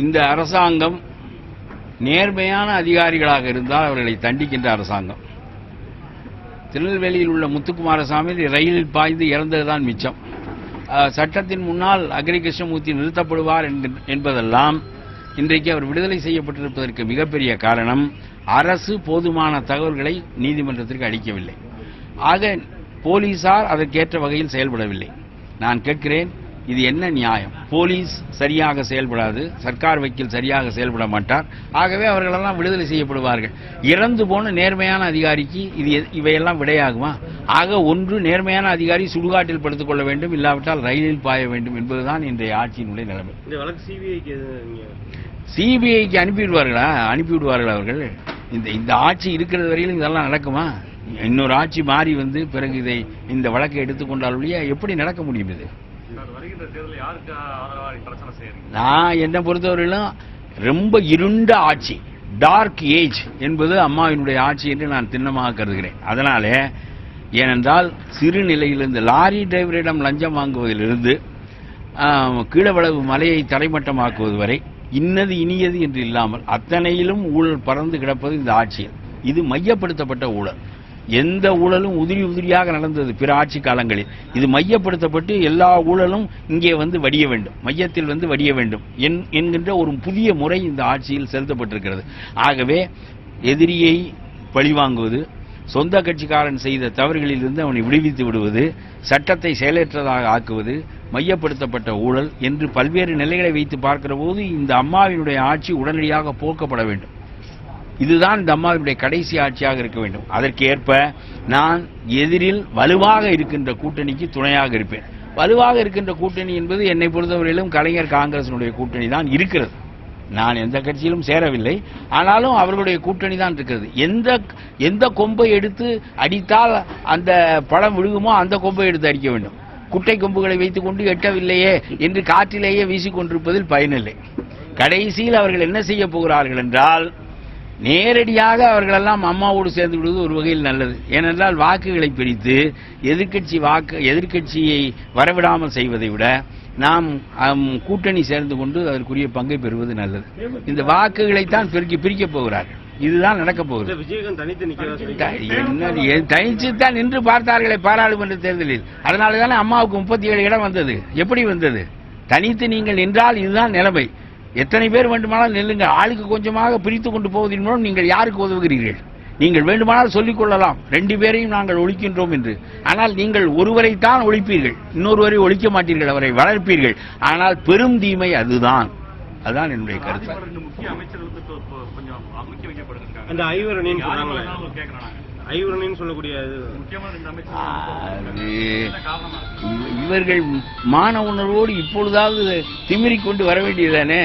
இந்த அரசாங்கம் நேர்மையான அதிகாரிகளாக இருந்தால் அவர்களை தண்டிக்கின்ற அரசாங்கம். திருநெல்வேலியில் உள்ள முத்துக்குமாரசாமி ரயிலில் பாய்ந்து இறந்ததுதான் மிச்சம். சட்டத்தின் முன்னால் அக்ரி கிருஷ்ணமூர்த்தி நிறுத்தப்படுவார் என்பதெல்லாம் இன்றைக்கு அவர் விடுதலை செய்யப்பட்டிருப்பதற்கு மிகப்பெரிய காரணம் அரசு போதுமான தகவல்களை நீதிமன்றத்திற்கு அளிக்கவில்லை. ஆக போலீசார் அதற்கேற்ற வகையில் செயல்படவில்லை. நான் கேட்கிறேன், இது என்ன நியாயம்? போலீஸ் சரியாக செயல்படாது, சர்க்கார் வக்கீல் சரியாக செயல்பட மாட்டார். ஆகவே அவர்களெல்லாம் விடுதலை செய்யப்படுவார்கள். இறந்து போன நேர்மையான அதிகாரிக்கு இவையெல்லாம் விடையாகுமா? ஆக ஒன்று, நேர்மையான அதிகாரி சுடுகாட்டில் படுத்துக் கொள்ள வேண்டும், இல்லாவிட்டால் ரயிலில் பாய வேண்டும் என்பதுதான் இன்றைய ஆட்சியினுடைய நிலைமை. சிபிஐக்கு அனுப்பிவிடுவார்களா அவர்கள்? இந்த ஆட்சி இருக்கிறது வரையிலும் இதெல்லாம் நடக்குமா? இன்னொரு ஆட்சி மாறி வந்து பிறகு இந்த வழக்கை எடுத்துக்கொண்டால் எப்படி நடக்க முடியும்? இது நான் என்ன பொறுத்தவரையிலும் ரொம்ப இருண்ட ஆட்சி, டார்க் ஏஜ் என்பது அம்மாவினுடைய ஆட்சி என்று நான் திண்ணமாக கருதுகிறேன். அதனால ஏனென்றால் சிறு நிலையிலிருந்து லாரி டிரைவரிடம் லஞ்சம் வாங்குவதிலிருந்து கீழவளவு மலையை தரைமட்டமாக்குவது வரை இன்னது இனியது என்று இல்லாமல் அத்தனையிலும் ஊழல் பறந்து கிடப்பது இந்த ஆட்சியில். இது மையப்படுத்தப்பட்ட ஊழல். எந்த ஊழலும் உதிரியாக நடந்தது பிற ஆட்சி காலங்களில். இது மையப்படுத்தப்பட்டு எல்லா ஊழலும் இங்கே வந்து வடிய வேண்டும், மையத்தில் வந்து வடிய வேண்டும் என்கின்ற ஒரு புதிய முறை இந்த ஆட்சியில் செலுத்தப்பட்டிருக்கிறது. ஆகவே எதிரியை பழிவாங்குவது, சொந்த கட்சிக்காரன் செய்த தவறுகளிலிருந்து அவனை விடுவித்து விடுவது, சட்டத்தை செயலற்றதாக ஆக்குவது, மையப்படுத்தப்பட்ட ஊழல் என்று பல்வேறு நிலைகளை வைத்து பார்க்கிற போது இந்த அம்மாவினுடைய ஆட்சி உடனடியாக போக்கப்பட வேண்டும். இதுதான் இந்த அம்மாவினுடைய கடைசி ஆட்சியாக இருக்க வேண்டும். அதற்கு ஏற்ப நான் எதிரில் வலுவாக இருக்கின்ற கூட்டணிக்கு துணையாக இருப்பேன். வலுவாக இருக்கின்ற கூட்டணி என்பது என்னை பொறுத்தவரையிலும் கலைஞர் காங்கிரசினுடைய கூட்டணி தான் இருக்கிறது. நான் எந்த கட்சியிலும் சேரவில்லை, ஆனாலும் அவர்களுடைய கூட்டணி தான் இருக்கிறது. எந்த கொம்பை எடுத்து அடித்தால் அந்த பழம் விழுகுமோ அந்த கொம்பை எடுத்து அடிக்க வேண்டும். குட்டை கொம்புகளை வைத்துக் கொண்டு எட்டவில்லையே என்று காற்றிலேயே வீசிக்கொண்டிருப்பதில் பயனில்லை. கடைசியில் அவர்கள் என்ன செய்ய போகிறார்கள் என்றால், நேரடியாக அவர்களெல்லாம் அம்மாவோடு சேர்ந்து விடுவது ஒரு வகையில் நல்லது. ஏனென்றால் வாக்குகளை பிரித்து எதிர்க்கட்சியை வரவிடாமல் செய்வதை விட நாம் கூட்டணி சேர்ந்து கொண்டு அதற்குரிய பங்கை பெறுவது நல்லது. இந்த வாக்குகளைத்தான் பிரிக்கப் போகிறார்கள். இதுதான் நடக்கப் போகுது. தனிச்சுத்தான் நின்று பார்த்தார்களே பாராளுமன்ற தேர்தலில். அதனாலதானே அம்மாவுக்கு 37 இடம் வந்தது. எப்படி வந்தது? தனித்து நீங்கள் நின்றால் இதுதான் நிலைமை. எத்தனை பேர் வேண்டுமானால் நெல்லுங்க, ஆளுக்கு கொஞ்சமாக பிரித்து கொண்டு போவதன் மூலம் நீங்கள் யாருக்கு உதவுகிறீர்கள்? நீங்கள் வேண்டுமானால் சொல்லிக் கொள்ளலாம் 2 பேரையும் நாங்கள் ஒழிக்கின்றோம் என்று. ஆனால் நீங்கள் ஒருவரைத்தான் ஒழிப்பீர்கள், இன்னொருவரை ஒழிக்க மாட்டீர்கள், அவரை வளர்ப்பீர்கள். ஆனால் பெரும் தீமை அதுதான். அதுதான் என்னுடைய கருத்து. இவர்கள் மான உணர்வோடு இப்பொழுதாவது திமிரிக் கொண்டு வர வேண்டியதானே?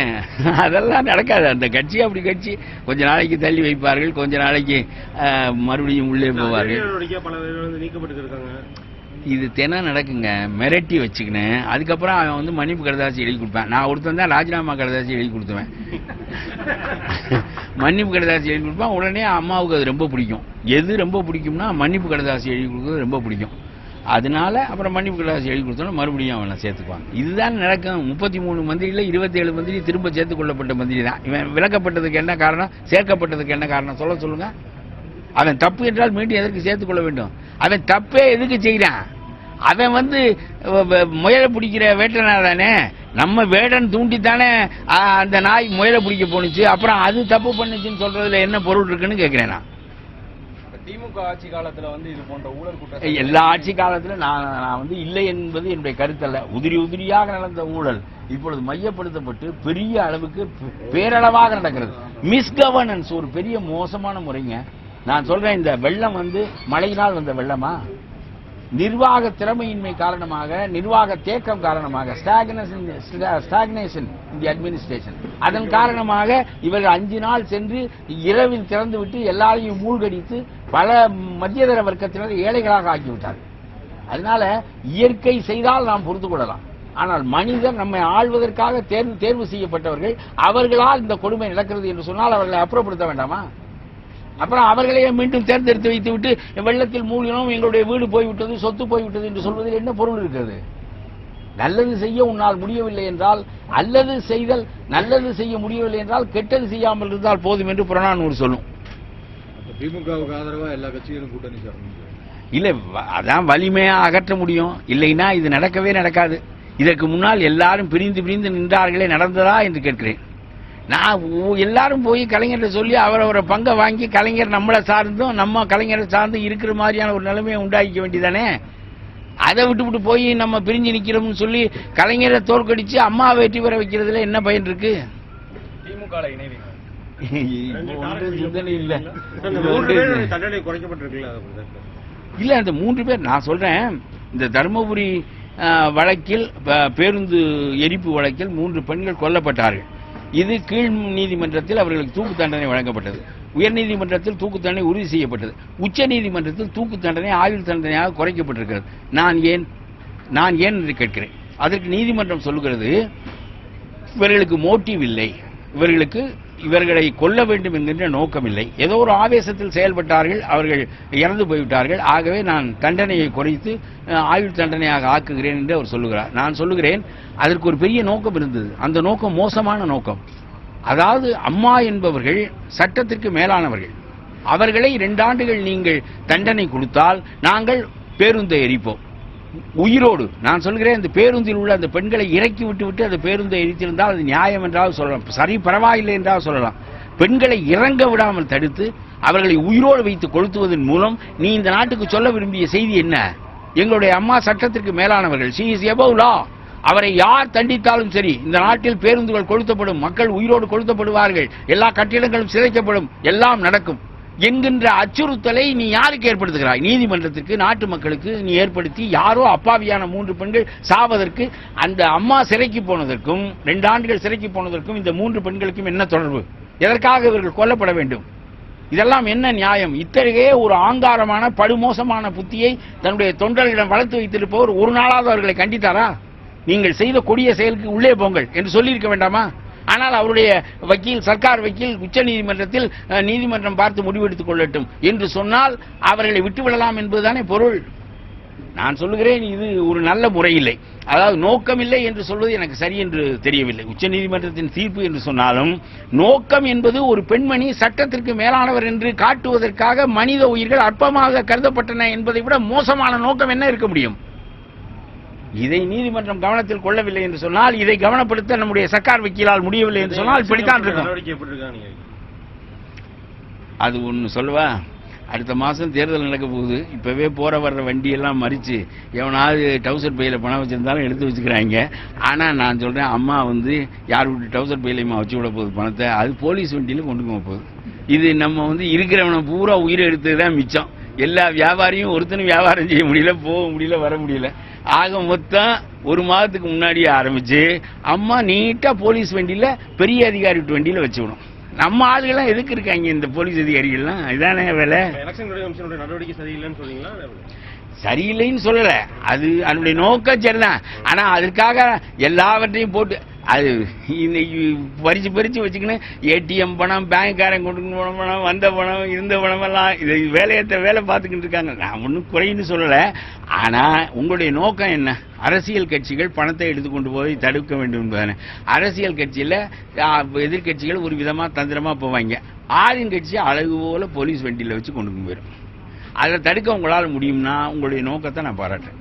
அதெல்லாம் நடக்காது. அந்த கட்சி அப்படி கட்சி கொஞ்ச நாளைக்கு தள்ளி வைப்பார்கள், கொஞ்ச நாளைக்கு மறுபடியும் உள்ளே போவார்கள். இது தினம் நடக்குங்க. மிரட்டி வச்சுக்கினேன், அதுக்கப்புறம் அவன் வந்து மன்னிப்பு கடிதாசி எழுதி கொடுப்பேன். நான் ஒருத்தன் தான் ராஜினாமா கடிதாசி எழுதி கொடுத்துவேன். மன்னிப்பு கடிதாசி எழுதி கொடுப்பேன். உடனே அம்மாவுக்கு அது ரொம்ப பிடிக்கும். எது ரொம்ப பிடிக்கும்னா மன்னிப்பு கடிதாசி எழுதி கொடுக்குறது ரொம்ப பிடிக்கும். அதனால அப்புறம் மன்னிப்பு கடிதாசி எழுதி கொடுத்தோன்னா மறுபடியும் அவனை சேர்த்துக்குவாங்க. இதுதான் நடக்கும். 33 மந்திரியில் 27 மந்திரி திரும்ப சேர்த்துக் கொள்ளப்பட்ட மந்திரி தான். இவன் விலக்கப்பட்டதுக்கு என்ன காரணம், சேர்க்கப்பட்டதுக்கு என்ன காரணம் சொல்லுங்க. அவன் தப்பு என்றால் மீண்டும் எதற்கு சேர்த்துக் கொள்ள வேண்டும்? அவன் தப்பே எதுக்கு செய்யறான்? அவன் வந்து முயலை பிடிக்கிற வேட்டனா தானே. நம்ம வேடன் தூண்டித்தானே அந்த நாய் முயலை பிடிக்க போனுச்சு. அப்புறம் அது தப்பு பண்ணுச்சுன்னு சொல்றதுல என்ன பொருள் இருக்குன்னு கேட்கிறேன். நான் திமுக ஆட்சி காலத்துல வந்து இது போன்ற ஊழல் குற்றம் எல்லா ஆட்சி காலத்துல நான் வந்து இல்லை என்பது என்னுடைய கருத்தல்ல. உதிரியாக நடந்த ஊழல் இப்பொழுது மையப்படுத்தப்பட்டு பெரிய அளவுக்கு பேரளவாக நடக்கிறது. மிஸ்கவர்னன்ஸ் ஒரு பெரிய மோசமான முறைங்க. நான் சொல்றேன், இந்த வெள்ளம் வந்து மழையினால் வந்த வெள்ளமா? நிர்வாக திறமையின்மை காரணமாக, நிர்வாக தேக்கம் காரணமாக, ஸ்டாக்னேஷன் இன் தி அட்மினிஸ்ட்ரேஷன், அதன் காரணமாக இவர்கள் 5 நாள் சென்று இரவில் திறந்து விட்டு எல்லாரையும் மூழ்கடித்து பல மத்தியதர வர்க்கத்தினர் ஏழைகளாக ஆக்கிவிட்டார்கள். அதனால இயற்கை செய்தால் நாம் பொறுத்து கொள்ளலாம். ஆனால் மனிதர் நம்மை ஆள்வதற்காக தேர்வு செய்யப்பட்டவர்கள், அவர்களால் இந்த கொடுமை நடக்கிறது என்று சொன்னால் அவர்களை அப்புறப்படுத்த வேண்டாமா? அப்புறம் அவர்களையே மீண்டும் தேர்ந்தெடுத்து வைத்து விட்டு வெள்ளத்தில் மூழ்கினோம், எங்களுடைய வீடு போய்விட்டது, சொத்து போய்விட்டது என்று சொல்வதில் என்ன பொருள் இருக்கிறது? நல்லது செய்ய உன்னால் முடியவில்லை என்றால், அல்லது செய்தல் நல்லது செய்ய முடியவில்லை என்றால் கெட்டது செய்யாமல் இருந்தால் போதும் என்று புறநானூறு சொல்லும். திமுகவுக்கு ஆதரவா எல்லா கட்சிகளும் கூட்டணி சேரணும். இல்ல, அதான் வலிமையா அகற்ற முடியும். இல்லைன்னா இது நடக்கவே நடக்காது. இதற்கு முன்னால் எல்லாரும் பிரிந்து பிரிந்து நின்றார்களே, நடந்ததா என்று கேட்கிறேன். நான் எல்லாரும் போய் கலைஞர்கிட்ட சொல்லி அவரவரை பங்கை வாங்கி கலைஞர் நம்மளை சார்ந்தும் நம்ம கலைஞரை சார்ந்து இருக்கிற மாதிரியான ஒரு நிலைமையை உண்டாக்கிக்க வேண்டியதானே. அதை விட்டு போய் நம்ம பிரிஞ்சு நிக்கிறோம்னு சொல்லி கலைஞரை தோற்கடிச்சு அம்மா வெற்றி பெற வைக்கிறதுல என்ன பயன் இருக்கு? திமுக இல்ல, அந்த 3 பேர் நான் சொல்றேன். இந்த தர்மபுரி வழக்கில், பேருந்து எரிப்பு வழக்கில் 3 பெண்கள் கொல்லப்பட்டார்கள். இது கீழ் நீதிமன்றத்தில் அவர்களுக்கு தூக்கு தண்டனை வழங்கப்பட்டது. உயர்நீதிமன்றத்தில் தூக்கு தண்டனை உறுதி செய்யப்பட்டது. உச்ச நீதிமன்றத்தில் தூக்கு தண்டனை ஆயுள் தண்டனையாக குறைக்கப்பட்டிருக்கிறது. நான் ஏன் என்று கேட்கிறேன். அதற்கு நீதிமன்றம் சொல்லுகிறது, இவர்களுக்கு மோட்டிவ் இல்லை, இவர்களை கொல்ல வேண்டும் என்கின்ற நோக்கம் இல்லை, ஏதோ ஒரு ஆவேசத்தில் செயல்பட்டார்கள், அவர்கள் இறந்து போய்விட்டார்கள், ஆகவே நான் தண்டனையை குறைத்து ஆயுள் தண்டனையாக ஆக்குகிறேன் என்று அவர் சொல்லுகிறார். நான் சொல்லுகிறேன், அதற்கு ஒரு பெரிய நோக்கம் இருந்தது. அந்த நோக்கம் மோசமான நோக்கம். அதாவது அம்மா என்பவர்கள் சட்டத்திற்கு மேலானவர்கள். அவர்களை 2 ஆண்டுகள் நீங்கள் தண்டனை கொடுத்தால் நாங்கள் பேருந்தை எரிப்போம் உயிரோடு. நான் சொல்கிறேன், இந்த பேருந்தில் உள்ள அந்த பெண்களை இறக்கி விட்டு அந்த பேருந்தை எரித்திருந்தால் அது நியாயம் என்றால் சொல்லலாம், சரி பரவாயில்லை என்றால் சொல்லலாம். பெண்களை இறங்க விடாமல் தடுத்து அவர்களை உயிரோடு வைத்து கொளுத்துவதன் மூலம் நீ இந்த நாட்டுக்கு சொல்ல விரும்பிய செய்தி என்ன? எங்களுடைய அம்மா சட்டத்திற்கு மேலானவர்கள், she is above law. அவரை யார் தண்டித்தாலும் சரி, இந்த நாட்டில் பேருந்துகள் கொளுத்தப்படும், மக்கள் உயிரோடு கொளுத்தப்படுவார்கள், எல்லா கட்டிடங்களும் சிதைக்கப்படும், எல்லாம் நடக்கும் என்கின்ற அச்சுறுத்தலை நீ யாருக்கு ஏற்படுத்துகிறாய்? நீதிமன்றத்திற்கு, நாட்டு மக்களுக்கு நீ ஏற்படுத்தி யாரோ அப்பாவியான 3 பெண்கள் சாவதற்கு, அந்த அம்மா சிறைக்கு போனதற்கும் 2 ஆண்டுகள் சிறைக்கு போனதற்கும் இந்த 3 பெண்களுக்கும் என்ன தொடர்பு? எதற்காக இவர்கள் கொல்லப்பட வேண்டும்? இதெல்லாம் என்ன நியாயம்? இத்தகைய ஒரு ஆங்காரமான படுமோசமான புத்தியை தன்னுடைய தொண்டர்களிடம் வளர்த்து வைத்திருப்பவர் ஒரு நாளாவது அவர்களை கண்டித்தாரா? நீங்கள் செய்த கொடிய செயலுக்கு உள்ளே போங்கள் என்று சொல்லியிருக்க வேண்டாமா? ஆனால் அவருடைய வக்கீல், சர்க்கார் வக்கீல், உச்ச நீதிமன்றத்தில் நீதிமன்றம் பார்த்து முடிவெடுத்துக் கொள்ளட்டும் என்று சொன்னால் அவர்களை விட்டுவிடலாம் என்பதுதானே பொருள். நான் சொல்லுகிறேன், இது ஒரு நல்ல முறையில்லை. அதாவது நோக்கமில்லை என்று சொல்வது எனக்கு சரி என்று தெரியவில்லை. உச்ச நீதிமன்றத்தின் தீர்ப்பு என்று சொன்னாலும் நோக்கம் என்பது ஒரு பெண்மணி சட்டத்திற்கு மேலானவர் என்று காட்டுவதற்காக மனித உயிர்கள் அற்பமாக கருதப்பட்டன என்பதை விட மோசமான நோக்கம் என்ன இருக்க முடியும்? இதை நீதிமன்றம் கவனத்தில் கொள்ளவில்லை என்று சொன்னால், இதை கவனப்படுத்த நம்முடைய சர்க்கார் வக்கீலால் முடியவில்லை என்று சொன்னால் இப்படித்தான் இருக்கும். அது ஒன்று சொல்லவா, அடுத்த மாசம் தேர்தல் நடக்க போகுது. இப்பவே போற வர்ற வண்டியெல்லாம் மறிச்சு எவனாவது டவுசர் பையில பணம் வச்சிருந்தாலும் எடுத்து வச்சுக்கிறாங்க. ஆனா நான் சொல்றேன், அம்மா யார் வீட்டு டவுசர் பையிலையுமா வச்சு விட போகுது பணத்தை? அது போலீஸ் வண்டியில கொண்டு போகுது. இது நம்ம இருக்கிறவனை பூரா உயிரை எடுத்ததுதான் மிச்சம். எல்லா வியாபாரியும் ஒருத்தனும் வியாபாரம் செய்ய முடியல, போக முடியல, வர முடியல. ஆக மொத்தம் 1 மாதத்துக்கு முன்னாடியே ஆரம்பிச்சு அம்மா நீட்டா போலீஸ் வண்டியில, பெரிய அதிகாரி வண்டியில வச்சுக்கணும். நம்ம ஆளுகள்லாம் எதுக்கு இருக்காங்க இந்த போலீஸ் அதிகாரிகள்லாம்? இதானே வேலை. நடவடிக்கை சரியில்லைன்னு சொல்றீங்களா? சரியில்லைன்னு சொல்லல, அது அதனுடைய நோக்கம் சரிதான். ஆனா அதற்காக எல்லாவற்றையும் போட்டு அது இன்னைக்கு பறிச்சு வச்சுக்கணும். ஏடிஎம் பணம், பேங்க்காரன் கொண்டு போன பணம், வந்த பணம், இருந்த பணம் எல்லாம் இதை வேலை பார்த்துக்கிட்டு இருக்காங்க. நான் ஒன்றும் குறைன்னு சொல்லல. ஆனா உங்களுடைய நோக்கம் என்ன? அரசியல் கட்சிகள் பணத்தை எடுத்துக்கொண்டு போய் தடுக்க வேண்டும் என்பதானே. அரசியல் கட்சியில எதிர்கட்சிகள் ஒரு விதமா தந்திரமா போவாங்க. ஆளும் கட்சி அழகு போல போலீஸ் வண்டியில வச்சு கொண்டு போயிடும். அதை தடுக்க உங்களால் முடியும்னா உங்களுடைய நோக்கத்தை நான் பாராட்டுறேன்.